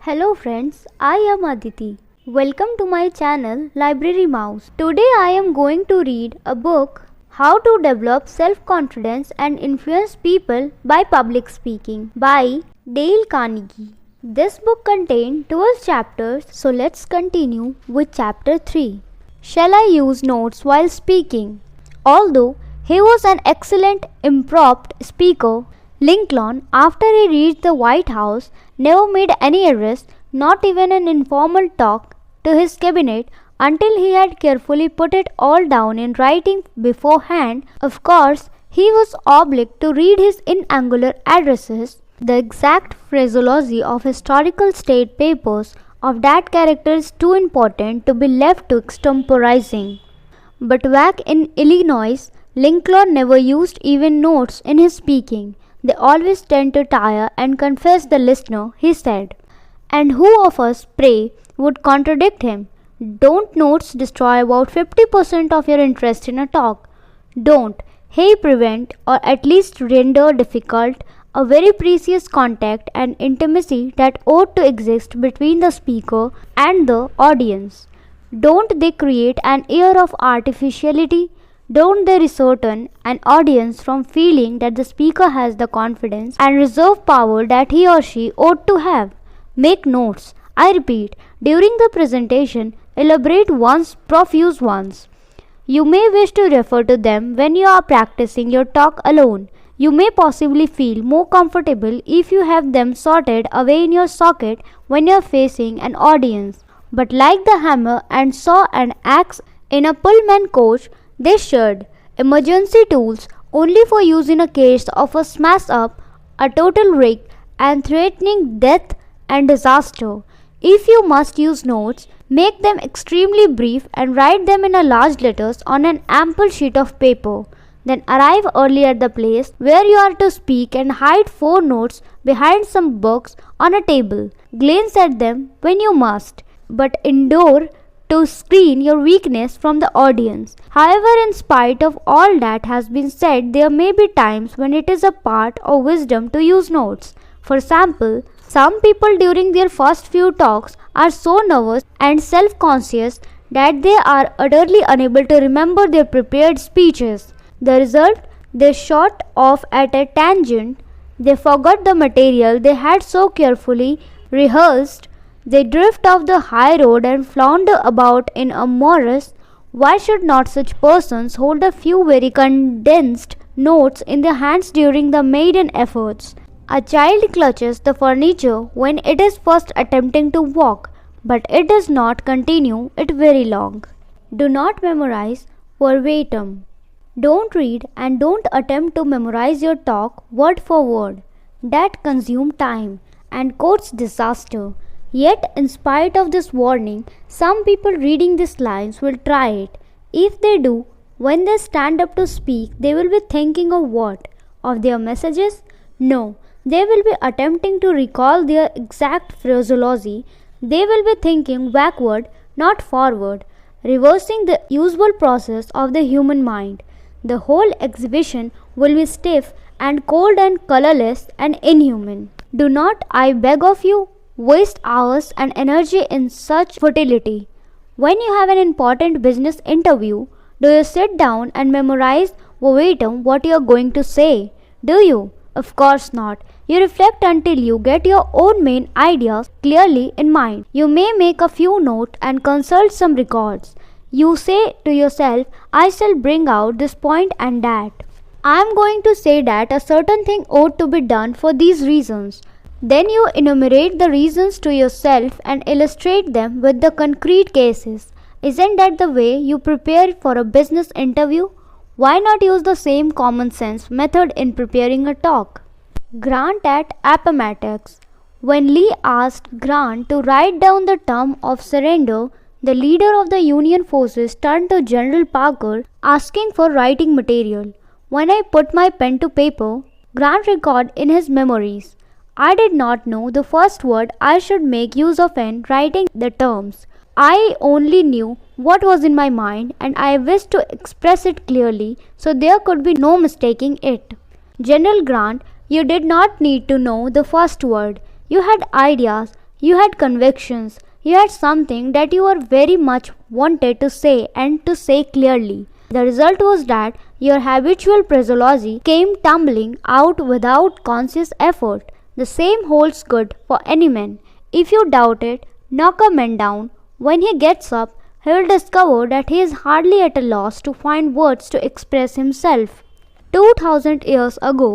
Hello friends, I am Aditi. Welcome to my channel Library Mouse. Today I am going to read a book, How to Develop Self-Confidence and Influence People by Public Speaking by Dale Carnegie. This book contains 12 chapters, so let's continue with chapter 3. Shall I use notes while speaking? Although he was an excellent impromptu speaker, Lincoln, after he reached the White House, never made any arrest, not even an informal talk, to his cabinet until he had carefully put it all down in writing beforehand. Of course, he was obliged to read his inaugural addresses. The exact phraseology of historical state papers of that character is too important to be left to extemporizing. But back in Illinois, Lincoln never used even notes in his speaking. They always tend to tire and confess the listener, he said. And who of us, pray, would contradict him? Don't notes destroy about 50% of your interest in a talk? Don't they prevent or at least render difficult a very precious contact and intimacy that ought to exist between the speaker and the audience? Don't they create an air of artificiality? Don't they restrain an audience from feeling that the speaker has the confidence and reserve power that he or she ought to have? Make notes, I repeat, during the presentation, elaborate ones, profuse ones. You may wish to refer to them when you are practicing your talk alone. You may possibly feel more comfortable if you have them sorted away in your socket when you are facing an audience. But like the hammer and saw and axe in a Pullman coach, they shared emergency tools only for use in a case of a smash-up, a total wreck, and threatening death and disaster. If you must use notes, make them extremely brief and write them in large letters on an ample sheet of paper. Then arrive early at the place where you are to speak and hide 4 notes behind some books on a table. Glance at them when you must, but endure to screen your weakness from the audience. However, in spite of all that has been said, there may be times when it is a part of wisdom to use notes. For example, some people during their first few talks are so nervous and self-conscious that they are utterly unable to remember their prepared speeches. The result, they shot off at a tangent, they forgot the material they had so carefully rehearsed. They drift off the high road and flounder about in a morass. Why should not such persons hold a few very condensed notes in their hands during the maiden efforts? A child clutches the furniture when it is first attempting to walk, but it does not continue it very long. Do not memorize verbatim. Don't read and don't attempt to memorize your talk word for word. That consumes time and courts disaster. Yet, in spite of this warning, some people reading these lines will try it. If they do, when they stand up to speak, they will be thinking of what? Of their messages? No, they will be attempting to recall their exact phraseology. They will be thinking backward, not forward, reversing the usual process of the human mind. The whole exhibition will be stiff and cold and colorless and inhuman. Do not, I beg of you, waste hours and energy in such futility. When you have an important business interview, do you sit down and memorize verbatim what you are going to say? Do you? Of course not. You reflect until you get your own main ideas clearly in mind. You may make a few notes and consult some records. You say to yourself, I shall bring out this point and that. I am going to say that a certain thing ought to be done for these reasons. Then you enumerate the reasons to yourself and illustrate them with the concrete cases. Isn't that the way you prepare for a business interview? Why not use the same common sense method in preparing a talk? Grant at Appomattox. When Lee asked Grant to write down the term of surrender, the leader of the Union forces turned to General Parker asking for writing material. When I put my pen to paper, Grant recorded in his memories, I did not know the first word I should make use of in writing the terms. I only knew what was in my mind and I wished to express it clearly so there could be no mistaking it. General Grant, you did not need to know the first word. You had ideas. You had convictions. You had something that you were very much wanted to say and to say clearly. The result was that your habitual phraseology came tumbling out without conscious effort. The same holds good for any man. If you doubt it, knock a man down. When he gets up, he will discover that he is hardly at a loss to find words to express himself. 2000 years ago,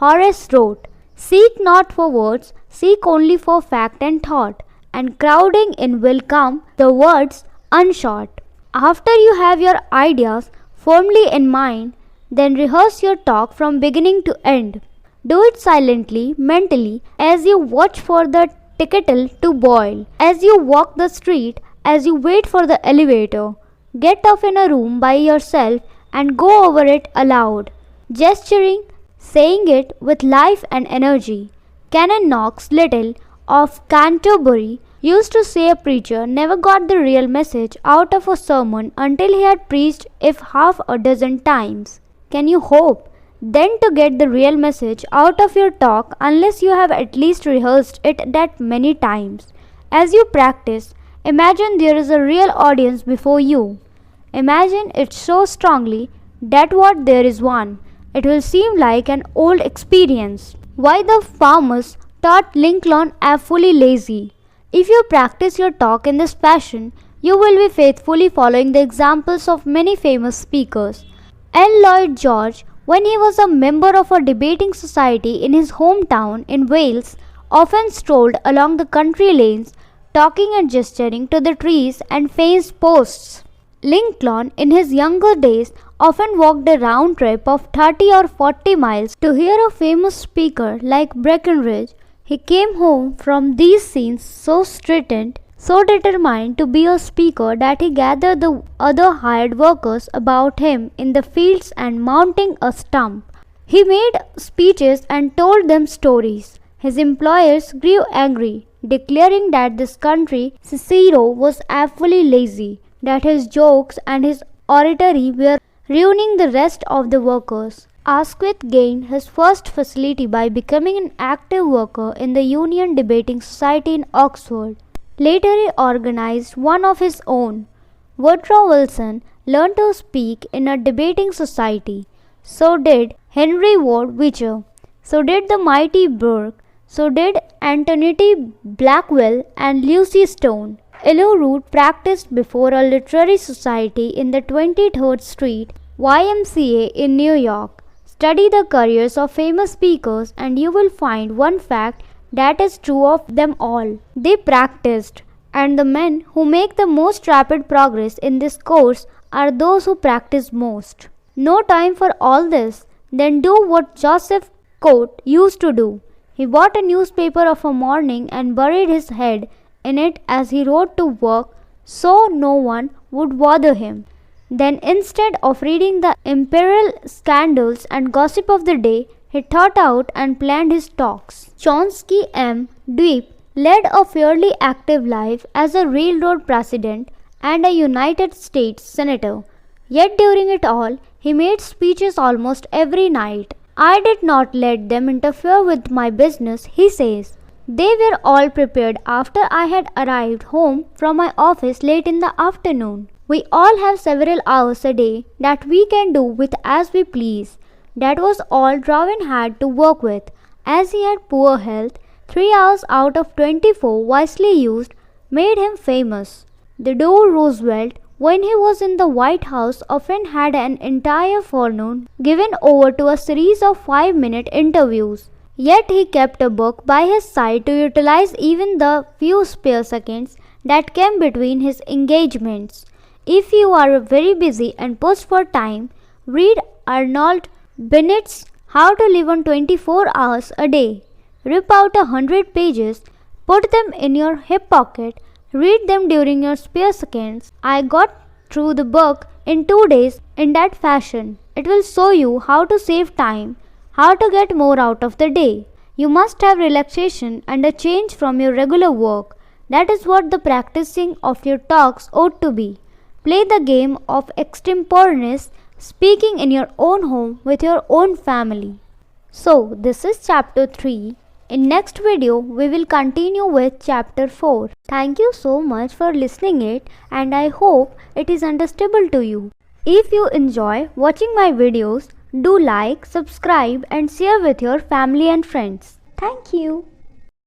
Horace wrote, "Seek not for words, seek only for fact and thought, and crowding in will come the words unshort." After you have your ideas firmly in mind, then rehearse your talk from beginning to end. Do it silently, mentally, as you watch for the kettle to boil, as you walk the street, as you wait for the elevator. Get off in a room by yourself and go over it aloud, gesturing, saying it with life and energy. Canon Knox Little of Canterbury used to say a preacher never got the real message out of a sermon until he had preached it half a dozen times. Can you hope then to get the real message out of your talk unless you have at least rehearsed it that many times? As you practice, imagine there is a real audience before you. Imagine it so strongly that what there is one. It will seem like an old experience. Why the farmers thought Lincoln fully lazy. If you practice your talk in this fashion, you will be faithfully following the examples of many famous speakers. L. Lloyd George, when he was a member of a debating society in his hometown in Wales, often strolled along the country lanes, talking and gesturing to the trees and fence posts. Lincoln, in his younger days, often walked a round trip of 30 or 40 miles to hear a famous speaker like Breckinridge. He came home from these scenes so straitened, so determined to be a speaker that he gathered the other hired workers about him in the fields and mounting a stump, he made speeches and told them stories. His employers grew angry, declaring that this country Cicero was awfully lazy, that his jokes and his oratory were ruining the rest of the workers. Asquith gained his first facility by becoming an active worker in the Union Debating Society in Oxford. Later he organized one of his own. Woodrow Wilson learned to speak in a debating society. So did Henry Ward Beecher. So did the mighty Burke. So did Antoinette Blackwell and Lucy Stone. Elo Root practiced before a literary society in the 23rd Street YMCA in New York. Study the careers of famous speakers and you will find one fact that is true of them all. They practiced, and the men who make the most rapid progress in this course are those who practice most. No time for all this? Then do what Joseph Coate used to do. He bought a newspaper of a morning and buried his head in it as he rode to work so no one would bother him. Then instead of reading the imperial scandals and gossip of the day, he thought out and planned his talks. Chauncey M. Dweep led a fairly active life as a railroad president and a United States senator. Yet during it all, he made speeches almost every night. "I did not let them interfere with my business," he says. "They were all prepared after I had arrived home from my office late in the afternoon. We all have several hours a day that we can do with as we please." That was all Darwin had to work with. As he had poor health, 3 hours out of 24 wisely used made him famous. Theodore Roosevelt, when he was in the White House, often had an entire forenoon given over to a series of 5-minute interviews. Yet he kept a book by his side to utilize even the few spare seconds that came between his engagements. If you are very busy and pushed for time, read Arnold Bennett's How to Live on 24 Hours a Day. Rip out 100 pages, put them in your hip pocket, read them during your spare seconds. I got through the book in 2 days in that fashion. It will show you how to save time, how to get more out of the day. You must have relaxation and a change from your regular work. That is what the practicing of your talks ought to be. Play the game of extemporaneous speaking in your own home with your own family. So, this is chapter 3, In next video, we will continue with chapter 4. Thank you so much for listening it, and I hope it is understandable to you. If you enjoy watching my videos, do like, subscribe and share with your family and friends. Thank you.